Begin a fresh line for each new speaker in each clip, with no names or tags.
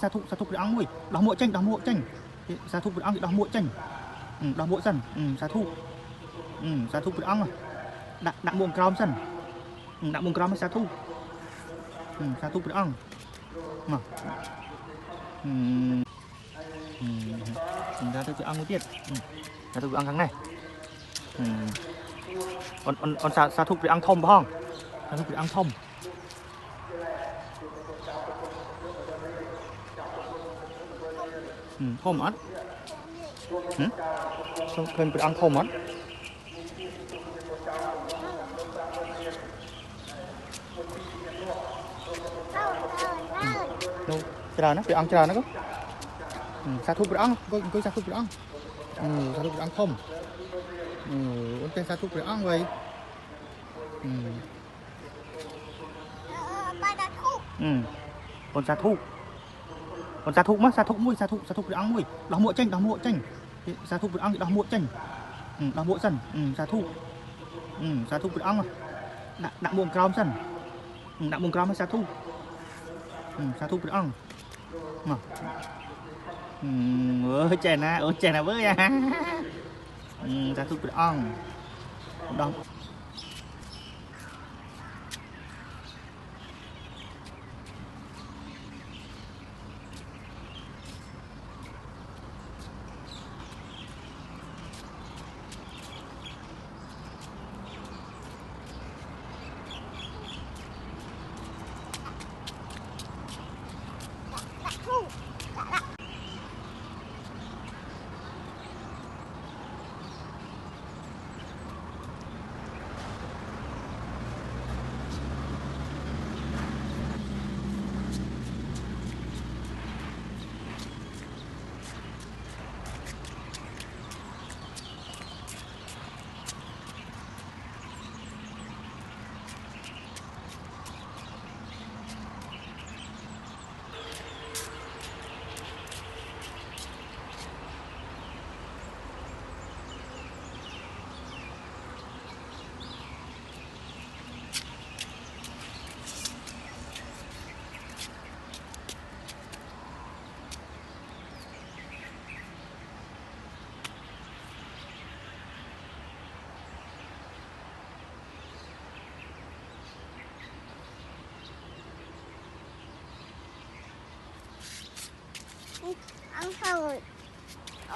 sa thụcព្រះអង្គមួយដោះមួកចេញសាធុព្រះអង្គដោះមួកចេញដោះមួកសិនសាធុព្រះអង្គដាក់មួកក្រោមសិនដាក់មួកក្រោមឲ្យសាធុព្រះអង្គមកសាធុព្រះអង្គមួយទៀតសាធុព្រះអង្គខាងនេះអូនសាធុព្រះអង្គធំផងសាធុព្រះអង្គធំធំអត់ឃើញព្រះអង្គធំអត់ច្រើនណាព្រះអង្គច្រើនណាក៏សាធុព្រះអង្គអង្គុយសាធុព្រះអង្គសាធុព្រះអង្គធំអូនតែសាធុព្រះអង្គវិញអូនសាធុមកសាធុមួយសាធុព្រះអង្គមួយដោះមួកចេញសាធុព្រះអង្គដោះមួកចេញដោះមួកសិនសាធុព្រះអង្គដាក់មួកក្រោមសិនដាក់មួកក្រោមឲ្យសាធុព្រះអង្គមកអើចេះណាអូនចេះណាវើយសាធុព្រះអង្គដោះ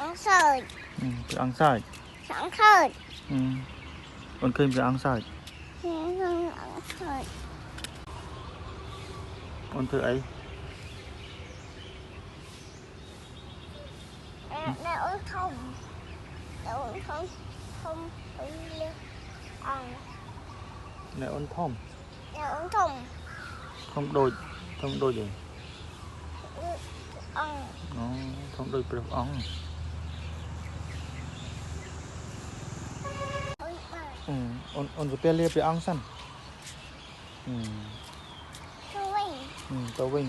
អង្គសើច
ព្រះអង្គសើចអូនឃើញព្រះអង្គសើចអូនធ្វើអី
អ្នកអូនធំអឺ
អ្នកអូនធំដូចអីធំដូចព្រះអង្គអូនទៅពេលលាព្រះអង្គសិនទៅវិញ